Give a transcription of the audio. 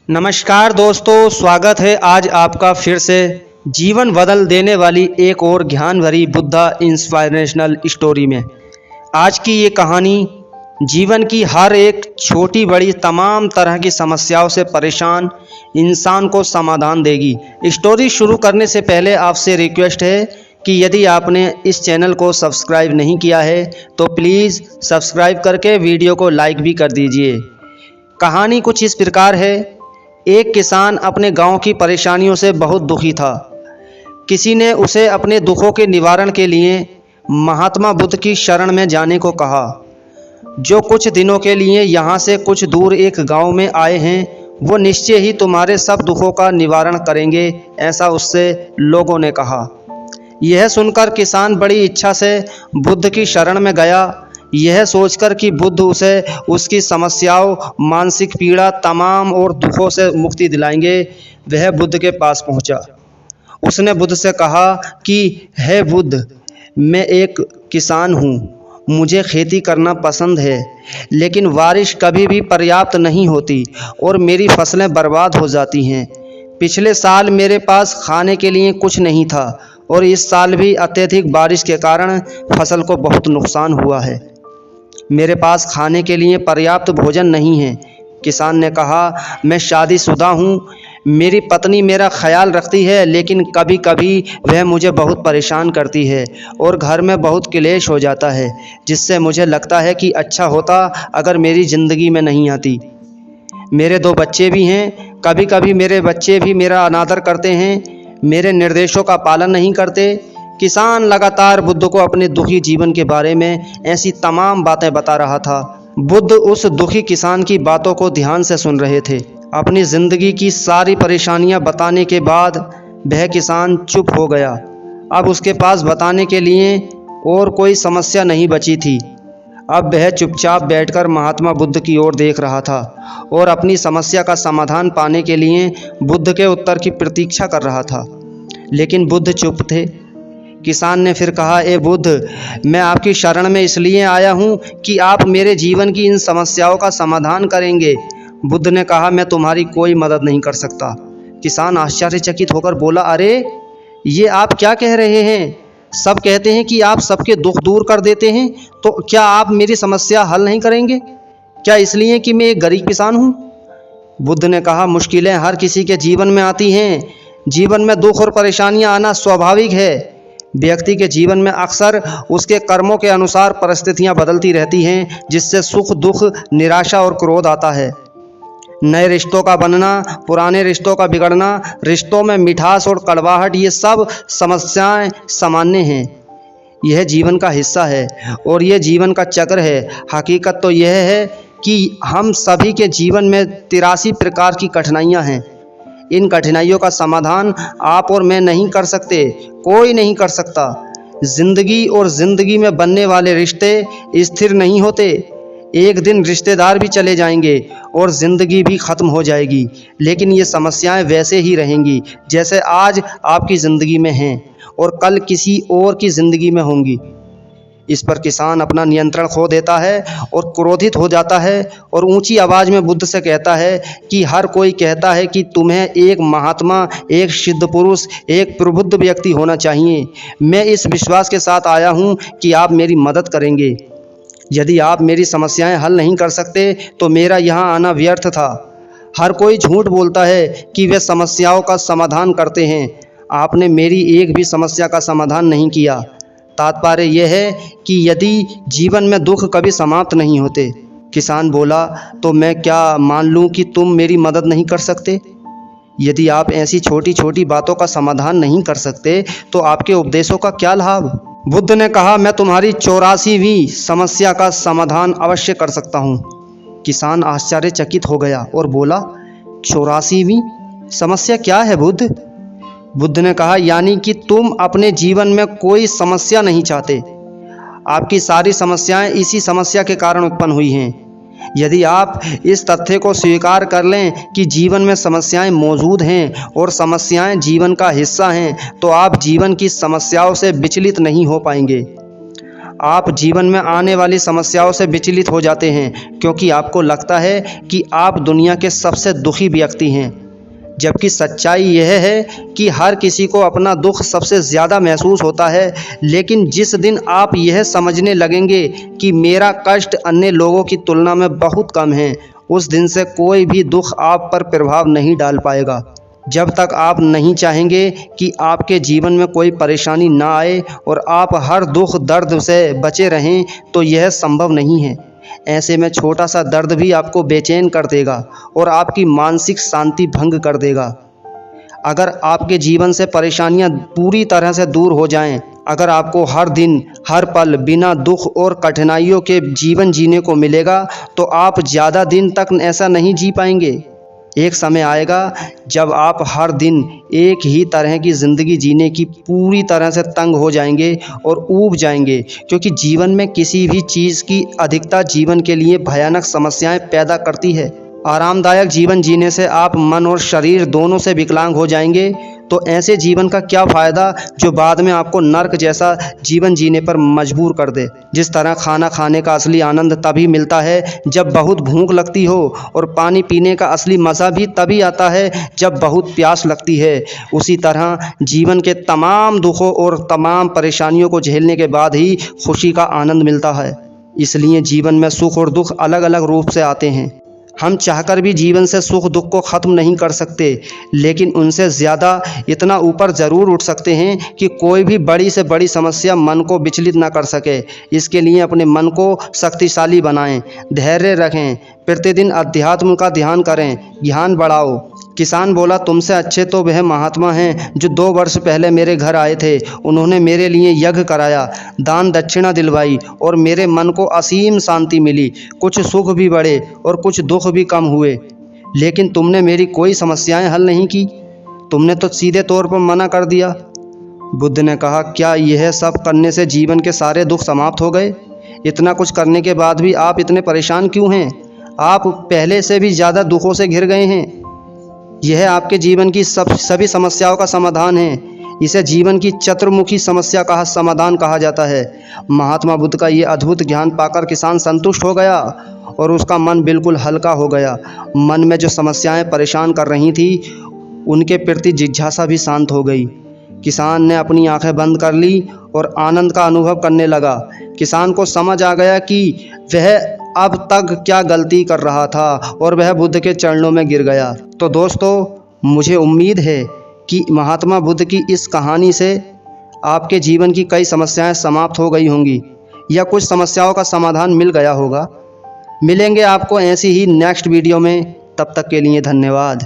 नमस्कार दोस्तों, स्वागत है आज आपका फिर से जीवन बदल देने वाली एक और ज्ञान भरी बुद्धा इंस्पायरेशनल स्टोरी में। आज की ये कहानी जीवन की हर एक छोटी बड़ी तमाम तरह की समस्याओं से परेशान इंसान को समाधान देगी। स्टोरी शुरू करने से पहले आपसे रिक्वेस्ट है कि यदि आपने इस चैनल को सब्सक्राइब नहीं किया है तो प्लीज़ सब्सक्राइब करके वीडियो को लाइक भी कर दीजिए। कहानी कुछ इस प्रकार है। एक किसान अपने गांव की परेशानियों से बहुत दुखी था। किसी ने उसे अपने दुखों के निवारण के लिए महात्मा बुद्ध की शरण में जाने को कहा, जो कुछ दिनों के लिए यहाँ से कुछ दूर एक गांव में आए हैं, वो निश्चय ही तुम्हारे सब दुखों का निवारण करेंगे, ऐसा उससे लोगों ने कहा। यह सुनकर किसान बड़ी इच्छा से बुद्ध की शरण में गया, यह सोचकर कि बुद्ध उसे उसकी समस्याओं, मानसिक पीड़ा, तमाम और दुखों से मुक्ति दिलाएंगे। वह बुद्ध के पास पहुंचा। उसने बुद्ध से कहा कि हे बुद्ध, मैं एक किसान हूँ, मुझे खेती करना पसंद है, लेकिन बारिश कभी भी पर्याप्त नहीं होती और मेरी फसलें बर्बाद हो जाती हैं। पिछले साल मेरे पास खाने के लिए कुछ नहीं था और इस साल भी अत्यधिक बारिश के कारण फसल को बहुत नुकसान हुआ है। मेरे पास खाने के लिए पर्याप्त भोजन नहीं है। किसान ने कहा, मैं शादीशुदा हूँ, मेरी पत्नी मेरा ख्याल रखती है, लेकिन कभी कभी वह मुझे बहुत परेशान करती है और घर में बहुत क्लेश हो जाता है, जिससे मुझे लगता है कि अच्छा होता अगर मेरी ज़िंदगी में नहीं आती। मेरे 2 बच्चे भी हैं, कभी कभी मेरे बच्चे भी मेरा अनादर करते हैं, मेरे निर्देशों का पालन नहीं करते। किसान लगातार बुद्ध को अपने दुखी जीवन के बारे में ऐसी तमाम बातें बता रहा था। बुद्ध उस दुखी किसान की बातों को ध्यान से सुन रहे थे। अपनी ज़िंदगी की सारी परेशानियां बताने के बाद वह किसान चुप हो गया। अब उसके पास बताने के लिए और कोई समस्या नहीं बची थी। अब वह चुपचाप बैठकर महात्मा बुद्ध की ओर देख रहा था और अपनी समस्या का समाधान पाने के लिए बुद्ध के उत्तर की प्रतीक्षा कर रहा था। लेकिन बुद्ध चुप थे। किसान ने फिर कहा, ए बुद्ध, मैं आपकी शरण में इसलिए आया हूँ कि आप मेरे जीवन की इन समस्याओं का समाधान करेंगे। बुद्ध ने कहा, मैं तुम्हारी कोई मदद नहीं कर सकता। किसान आश्चर्यचकित होकर बोला, अरे ये आप क्या कह रहे हैं? सब कहते हैं कि आप सबके दुख दूर कर देते हैं, तो क्या आप मेरी समस्या हल नहीं करेंगे? क्या इसलिए कि मैं एक गरीब किसान हूँ? बुद्ध ने कहा, मुश्किलें हर किसी के जीवन में आती हैं। जीवन में दुख और परेशानियाँ आना स्वाभाविक है। व्यक्ति के जीवन में अक्सर उसके कर्मों के अनुसार परिस्थितियां बदलती रहती हैं, जिससे सुख, दुख, निराशा और क्रोध आता है। नए रिश्तों का बनना, पुराने रिश्तों का बिगड़ना, रिश्तों में मिठास और कड़वाहट, ये सब समस्याएं सामान्य हैं। यह जीवन का हिस्सा है और यह जीवन का चक्र है। हकीकत तो यह है कि हम सभी के जीवन में 83 प्रकार की कठिनाइयाँ हैं। इन कठिनाइयों का समाधान आप और मैं नहीं कर सकते, कोई नहीं कर सकता। जिंदगी और जिंदगी में बनने वाले रिश्ते स्थिर नहीं होते। एक दिन रिश्तेदार भी चले जाएंगे और ज़िंदगी भी ख़त्म हो जाएगी, लेकिन ये समस्याएं वैसे ही रहेंगी जैसे आज आपकी ज़िंदगी में हैं और कल किसी और की ज़िंदगी में होंगी। इस पर किसान अपना नियंत्रण खो देता है और क्रोधित हो जाता है और ऊंची आवाज़ में बुद्ध से कहता है कि हर कोई कहता है कि तुम्हें एक महात्मा, एक सिद्ध पुरुष, एक प्रबुद्ध व्यक्ति होना चाहिए। मैं इस विश्वास के साथ आया हूँ कि आप मेरी मदद करेंगे। यदि आप मेरी समस्याएं हल नहीं कर सकते तो मेरा यहाँ आना व्यर्थ था। हर कोई झूठ बोलता है कि वे समस्याओं का समाधान करते हैं। आपने मेरी एक भी समस्या का समाधान नहीं किया। तात्पर्य यह है कि यदि जीवन में दुख कभी समाप्त नहीं होते। किसान बोला, तो मैं क्या मान लूं कि तुम मेरी मदद नहीं कर सकते? यदि आप ऐसी छोटी छोटी बातों का समाधान नहीं कर सकते तो आपके उपदेशों का क्या लाभ? बुद्ध ने कहा, मैं तुम्हारी 84वीं समस्या का समाधान अवश्य कर सकता हूँ। किसान आश्चर्यचकित हो गया और बोला, 84वीं समस्या क्या है बुद्ध? बुद्ध ने कहा, यानी कि तुम अपने जीवन में कोई समस्या नहीं चाहते। आपकी सारी समस्याएं इसी समस्या के कारण उत्पन्न हुई हैं। यदि आप इस तथ्य को स्वीकार कर लें कि जीवन में समस्याएं मौजूद हैं और समस्याएं जीवन का हिस्सा हैं, तो आप जीवन की समस्याओं से विचलित नहीं हो पाएंगे। आप जीवन में आने वाली समस्याओं से विचलित हो जाते हैं क्योंकि आपको लगता है कि आप दुनिया के सबसे दुखी व्यक्ति हैं, जबकि सच्चाई यह है कि हर किसी को अपना दुख सबसे ज़्यादा महसूस होता है। लेकिन जिस दिन आप यह समझने लगेंगे कि मेरा कष्ट अन्य लोगों की तुलना में बहुत कम है, उस दिन से कोई भी दुख आप पर प्रभाव नहीं डाल पाएगा। जब तक आप नहीं चाहेंगे कि आपके जीवन में कोई परेशानी ना आए और आप हर दुख दर्द से बचे रहें, तो यह संभव नहीं है। ऐसे में छोटा सा दर्द भी आपको बेचैन कर देगा और आपकी मानसिक शांति भंग कर देगा। अगर आपके जीवन से परेशानियां पूरी तरह से दूर हो जाएं, अगर आपको हर दिन हर पल बिना दुख और कठिनाइयों के जीवन जीने को मिलेगा, तो आप ज़्यादा दिन तक ऐसा नहीं जी पाएंगे। एक समय आएगा जब आप हर दिन एक ही तरह की ज़िंदगी जीने की पूरी तरह से तंग हो जाएंगे और ऊब जाएंगे, क्योंकि जीवन में किसी भी चीज़ की अधिकता जीवन के लिए भयानक समस्याएं पैदा करती है। आरामदायक जीवन जीने से आप मन और शरीर दोनों से विकलांग हो जाएंगे, तो ऐसे जीवन का क्या फ़ायदा जो बाद में आपको नर्क जैसा जीवन जीने पर मजबूर कर दे। जिस तरह खाना खाने का असली आनंद तभी मिलता है जब बहुत भूख लगती हो, और पानी पीने का असली मज़ा भी तभी आता है जब बहुत प्यास लगती है, उसी तरह जीवन के तमाम दुखों और तमाम परेशानियों को झेलने के बाद ही खुशी का आनंद मिलता है। इसलिए जीवन में सुख और दुख अलग अलग रूप से आते हैं। हम चाहकर भी जीवन से सुख दुख को ख़त्म नहीं कर सकते, लेकिन उनसे ज़्यादा इतना ऊपर ज़रूर उठ सकते हैं कि कोई भी बड़ी से बड़ी समस्या मन को विचलित ना कर सके। इसके लिए अपने मन को शक्तिशाली बनाएं, धैर्य रखें, प्रतिदिन अध्यात्म का ध्यान करें, ज्ञान बढ़ाओ। किसान बोला, तुमसे अच्छे तो वह महात्मा हैं जो 2 वर्ष पहले मेरे घर आए थे। उन्होंने मेरे लिए यज्ञ कराया, दान दक्षिणा दिलवाई और मेरे मन को असीम शांति मिली। कुछ सुख भी बढ़े और कुछ दुख भी कम हुए, लेकिन तुमने मेरी कोई समस्याएं हल नहीं की। तुमने तो सीधे तौर पर मना कर दिया। बुद्ध ने कहा, क्या यह सब करने से जीवन के सारे दुख समाप्त हो गए? इतना कुछ करने के बाद भी आप इतने परेशान क्यों हैं? आप पहले से भी ज़्यादा दुखों से घिर गए हैं। यह आपके जीवन की सभी समस्याओं का समाधान है। इसे जीवन की चतुर्मुखी समस्या का समाधान कहा जाता है। महात्मा बुद्ध का ये अद्भुत ज्ञान पाकर किसान संतुष्ट हो गया और उसका मन बिल्कुल हल्का हो गया। मन में जो समस्याएं परेशान कर रही थी, उनके प्रति जिज्ञासा भी शांत हो गई। किसान ने अपनी आंखें बंद कर ली और आनंद का अनुभव करने लगा। किसान को समझ आ गया कि वह अब तक क्या गलती कर रहा था और वह बुद्ध के चरणों में गिर गया। तो दोस्तों, मुझे उम्मीद है कि महात्मा बुद्ध की इस कहानी से आपके जीवन की कई समस्याएं समाप्त हो गई होंगी या कुछ समस्याओं का समाधान मिल गया होगा। मिलेंगे आपको ऐसी ही नेक्स्ट वीडियो में। तब तक के लिए धन्यवाद।